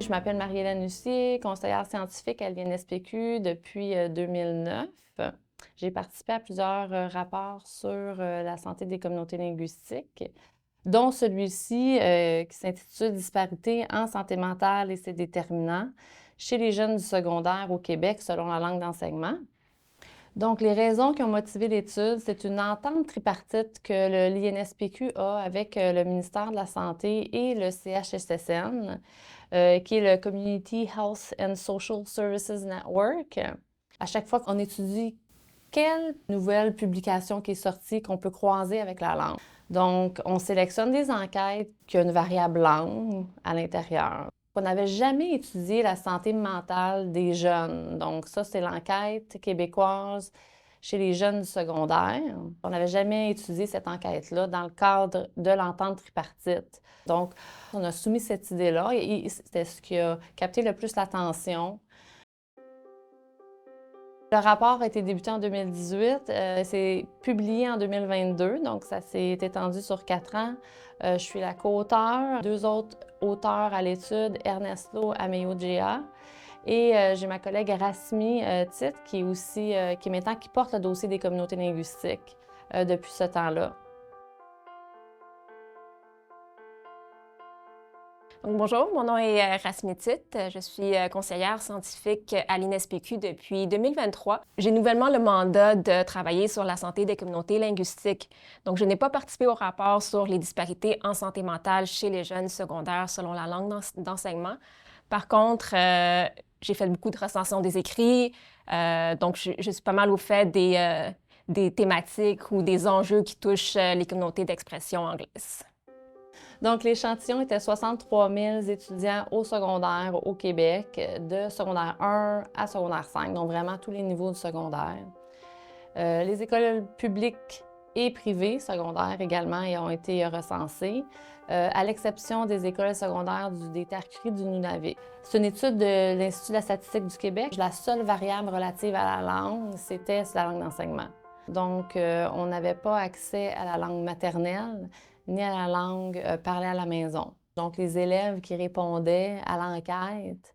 Je m'appelle Marie-Hélène Hussier, conseillère scientifique à l'INSPQ depuis 2009. J'ai participé à plusieurs rapports sur la santé des communautés linguistiques, dont celui-ci qui s'intitule Disparités en santé mentale et ses déterminants chez les jeunes du secondaire au Québec selon la langue d'enseignement. Donc, les raisons qui ont motivé l'étude, c'est une entente tripartite que l'INSPQ a avec le ministère de la Santé et le CHSSN, qui est le Community Health and Social Services Network. À chaque fois qu'on étudie quelle nouvelle publication qui est sortie qu'on peut croiser avec la langue. Donc, on sélectionne des enquêtes qui ont une variable langue à l'intérieur. On n'avait jamais étudié la santé mentale des jeunes. Donc, ça, c'est l'enquête québécoise chez les jeunes du secondaire. On n'avait jamais étudié cette enquête-là dans le cadre de l'entente tripartite. Donc, on a soumis cette idée-là et c'était ce qui a capté le plus l'attention. Le rapport a été débuté en 2018, c'est publié en 2022, donc ça s'est étendu sur 4 ans. Je suis la co-auteure, 2 autres auteurs à l'étude, Ernesto Ameo-Gea, et j'ai ma collègue Rasmi Tit, qui est aussi, qui porte le dossier des communautés linguistiques depuis ce temps-là. Donc, bonjour, mon nom est Rasmi Tit. Je suis conseillère scientifique à l'INSPQ depuis 2023. J'ai nouvellement le mandat de travailler sur la santé des communautés linguistiques. Donc, je n'ai pas participé au rapport sur les disparités en santé mentale chez les jeunes secondaires selon la langue d'enseignement. Par contre, j'ai fait beaucoup de recensions des écrits, donc je suis pas mal au fait des thématiques ou des enjeux qui touchent les communautés d'expression anglaise. Donc, l'échantillon était 63 000 étudiants au secondaire au Québec, de secondaire 1 à secondaire 5, donc vraiment tous les niveaux du secondaire. Les écoles publiques et privées secondaires également ont été recensées, à l'exception des écoles secondaires des terres cries du Nunavik. C'est une étude de l'Institut de la statistique du Québec. La seule variable relative à la langue, c'était la langue d'enseignement. Donc, on n'avait pas accès à la langue maternelle ni à la langue parlée à la maison. Donc, les élèves qui répondaient à l'enquête,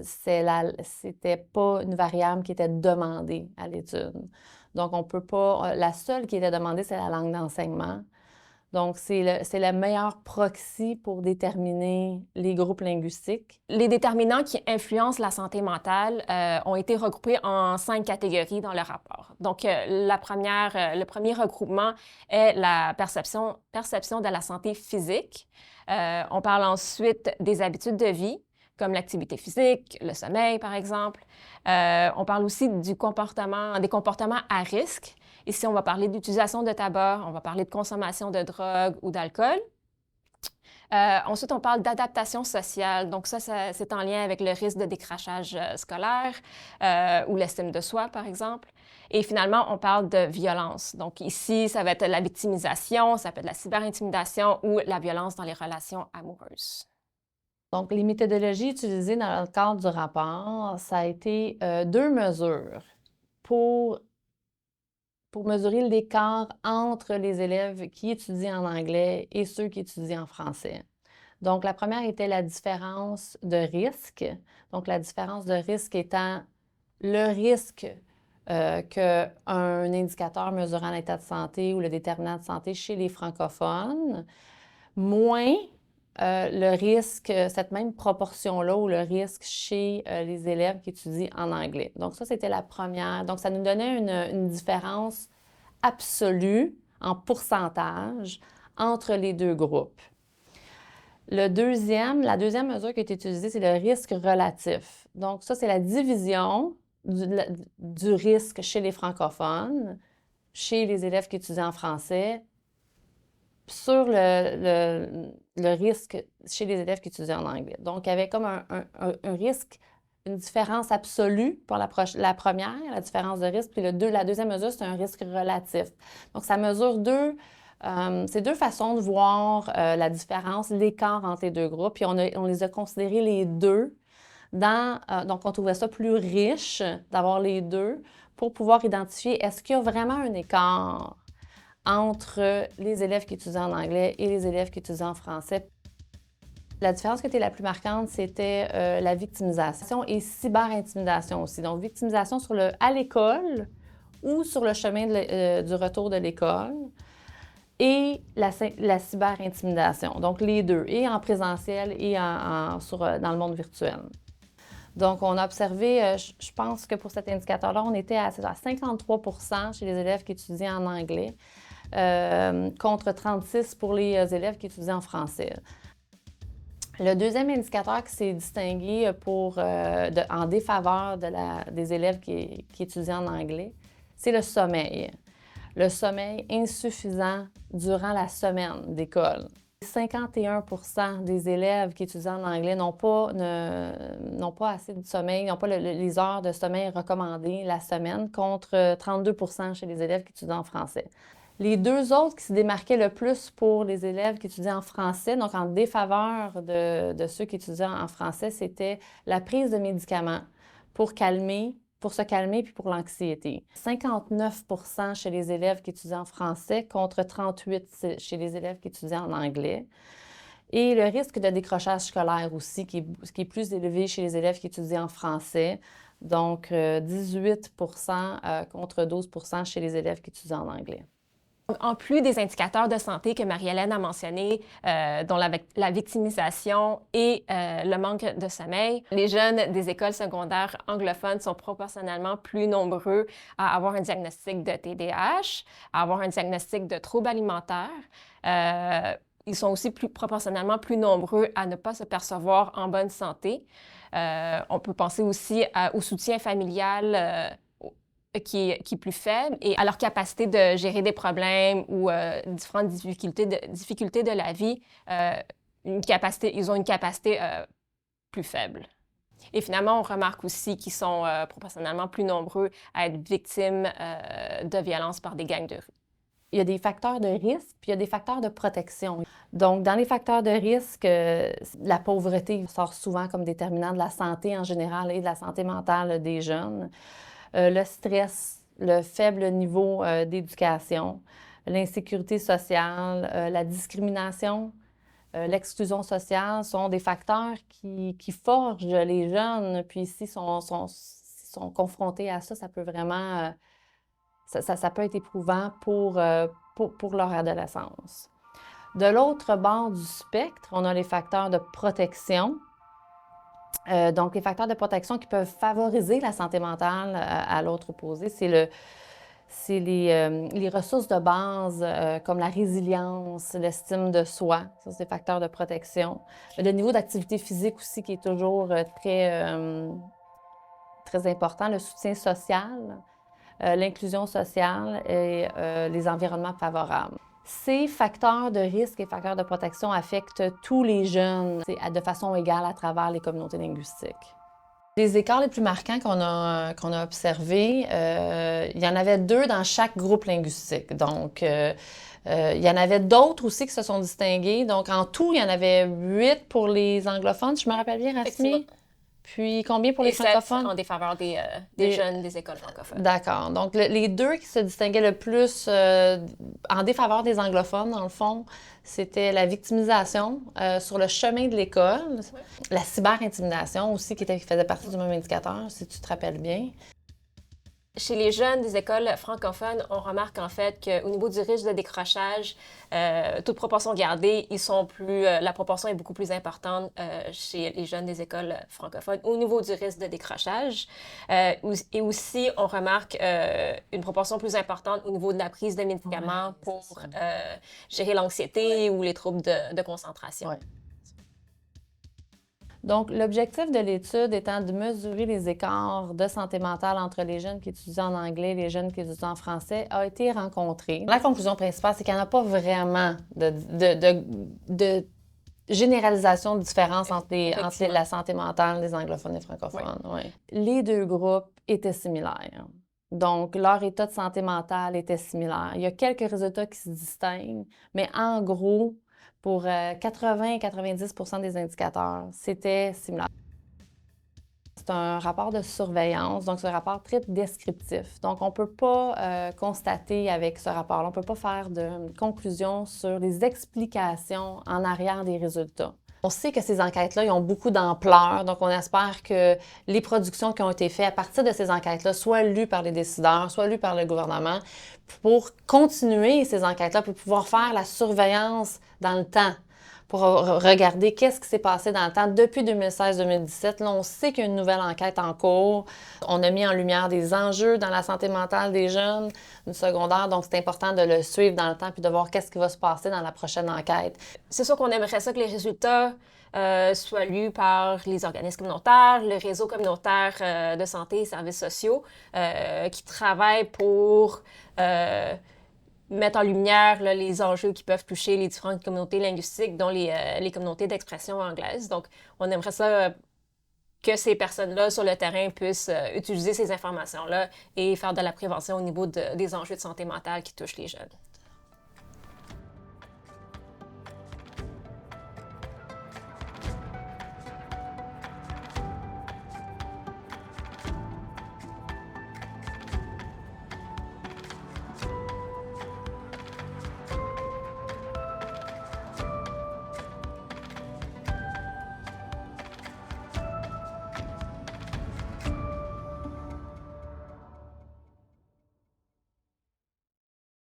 c'était pas une variable qui était demandée à l'étude. Donc, on peut pas... La seule qui était demandée, c'est la langue d'enseignement. Donc, c'est le meilleur proxy pour déterminer les groupes linguistiques. Les déterminants qui influencent la santé mentale ont été regroupés en 5 catégories dans le rapport. Donc, le premier regroupement est la perception de la santé physique. On parle ensuite des habitudes de vie, comme l'activité physique, le sommeil, par exemple. On parle aussi des comportements à risque. Ici, on va parler d'utilisation de tabac, on va parler de consommation de drogue ou d'alcool. Ensuite, on parle d'adaptation sociale. Donc ça, c'est en lien avec le risque de décrochage scolaire ou l'estime de soi, par exemple. Et finalement, on parle de violence. Donc ici, ça va être la victimisation, ça peut être la cyberintimidation ou la violence dans les relations amoureuses. Donc, les méthodologies utilisées dans le cadre du rapport, ça a été 2 mesures pour mesurer l'écart entre les élèves qui étudient en anglais et ceux qui étudient en français. Donc, la première était la différence de risque. Donc, la différence de risque étant le risque qu'un indicateur mesurant l'état de santé ou le déterminant de santé chez les francophones, moins le risque, cette même proportion-là, ou le risque chez les élèves qui étudient en anglais. Donc ça, c'était la première. Donc ça nous donnait une différence absolue en pourcentage entre les 2 groupes. La deuxième mesure qui a été utilisée, c'est le risque relatif. Donc ça, c'est la division du risque chez les francophones, chez les élèves qui étudient en français, sur le risque chez les élèves qui étudient en anglais. Donc, il y avait comme un risque, une différence absolue pour la première, la différence de risque, puis la deuxième mesure, c'est un risque relatif. Donc, ça mesure c'est 2 façons de voir la différence, l'écart entre les 2 groupes, puis on les a considérés les 2 donc, on trouvait ça plus riche d'avoir les 2 pour pouvoir identifier est-ce qu'il y a vraiment un écart entre les élèves qui étudient en anglais et les élèves qui étudient en français. La différence qui était la plus marquante, c'était la victimisation et cyberintimidation aussi. Donc, victimisation à l'école ou sur le chemin du retour de l'école et la cyberintimidation. Donc, les deux, et en présentiel et dans le monde virtuel. Donc, on a observé, je pense que pour cet indicateur-là, on était à 53 % chez les élèves qui étudiaient en anglais, contre 36 % pour les élèves qui étudiaient en français. Le deuxième indicateur qui s'est distingué en défaveur des élèves qui étudient en anglais, c'est le sommeil. Le sommeil insuffisant durant la semaine d'école. 51 % des élèves qui étudient en anglais n'ont pas assez de sommeil, n'ont pas les heures de sommeil recommandées la semaine, contre 32 % chez les élèves qui étudient en français. Les deux autres qui se démarquaient le plus pour les élèves qui étudiaient en français, donc en défaveur de ceux qui étudiaient en français, c'était la prise de médicaments pour se calmer puis pour l'anxiété. 59 % chez les élèves qui étudiaient en français contre 38 % chez les élèves qui étudiaient en anglais. Et le risque de décrochage scolaire aussi, qui est plus élevé chez les élèves qui étudient en français. Donc, 18 % contre 12 % chez les élèves qui étudient en anglais. En plus des indicateurs de santé que Marie-Hélène a mentionnés, dont la victimisation et le manque de sommeil, les jeunes des écoles secondaires anglophones sont proportionnellement plus nombreux à avoir un diagnostic de TDAH, à avoir un diagnostic de troubles alimentaires. Ils sont aussi proportionnellement plus nombreux à ne pas se percevoir en bonne santé. On peut penser aussi au soutien familial qui est plus faible et à leur capacité de gérer des problèmes ou différentes difficultés de la vie, ils ont une capacité plus faible. Et finalement, on remarque aussi qu'ils sont proportionnellement plus nombreux à être victimes de violences par des gangs de rue. Il y a des facteurs de risque, puis il y a des facteurs de protection. Donc, dans les facteurs de risque, la pauvreté sort souvent comme déterminant de la santé en général et de la santé mentale des jeunes. Le stress, le faible niveau d'éducation, l'insécurité sociale, la discrimination, l'exclusion sociale sont des facteurs qui forgent les jeunes. Puis s'ils sont confrontés à ça, ça peut vraiment... ça peut être éprouvant pour leur adolescence. De l'autre bord du spectre, on a les facteurs de protection. Donc, les facteurs de protection qui peuvent favoriser la santé mentale à l'autre opposé, c'est les ressources de base comme la résilience, l'estime de soi. Ça, c'est des facteurs de protection. Le niveau d'activité physique aussi qui est toujours très important. Le soutien social, l'inclusion sociale et les environnements favorables. Ces facteurs de risque et facteurs de protection affectent tous les jeunes de façon égale à travers les communautés linguistiques. Les écarts les plus marquants qu'on a observés, il y en avait 2 dans chaque groupe linguistique. Donc, il y en avait d'autres aussi qui se sont distingués. Donc, en tout, il y en avait 8 pour les anglophones, je me rappelle bien, Rasmi. Puis, combien pour les francophones? En défaveur des jeunes des écoles francophones. D'accord. Donc, les 2 qui se distinguaient le plus en défaveur des anglophones, dans le fond, c'était la victimisation sur le chemin de l'école, la cyberintimidation aussi, qui faisait partie du même indicateur, si tu te rappelles bien. Chez les jeunes des écoles francophones, on remarque en fait qu'au niveau du risque de décrochage, toute proportion gardée, la proportion est beaucoup plus importante chez les jeunes des écoles francophones au niveau du risque de décrochage. Et aussi, on remarque une proportion plus importante au niveau de la prise de médicaments pour gérer l'anxiété ou les troubles de concentration. Ouais. Donc, l'objectif de l'étude étant de mesurer les écarts de santé mentale entre les jeunes qui étudient en anglais et les jeunes qui étudient en français a été rencontré. La conclusion principale, c'est qu'il n'y en a pas vraiment de généralisation de différence entre la santé mentale des anglophones et des francophones. Oui. Ouais. Les 2 groupes étaient similaires. Donc, leur état de santé mentale était similaire. Il y a quelques résultats qui se distinguent, mais en gros, pour 80-90 % des indicateurs, c'était similaire. C'est un rapport de surveillance, donc c'est un rapport très descriptif. Donc, on ne peut pas constater avec ce rapport-là, on ne peut pas faire de conclusion sur les explications en arrière des résultats. On sait que ces enquêtes-là, ils ont beaucoup d'ampleur, donc on espère que les productions qui ont été faites à partir de ces enquêtes-là soient lues par les décideurs, soient lues par le gouvernement, pour continuer ces enquêtes-là, pour pouvoir faire la surveillance dans le temps, pour regarder qu'est-ce qui s'est passé dans le temps depuis 2016-2017. Là, on sait qu'il y a une nouvelle enquête en cours. On a mis en lumière des enjeux dans la santé mentale des jeunes du secondaire, donc c'est important de le suivre dans le temps puis de voir qu'est-ce qui va se passer dans la prochaine enquête. C'est sûr qu'on aimerait ça que les résultats soient lus par les organismes communautaires, le réseau communautaire de santé et services sociaux qui travaillent pour mettre en lumière là, les enjeux qui peuvent toucher les différentes communautés linguistiques, dont les communautés d'expression anglaise. Donc, on aimerait ça que ces personnes-là sur le terrain puissent utiliser ces informations-là et faire de la prévention au niveau des enjeux de santé mentale qui touchent les jeunes.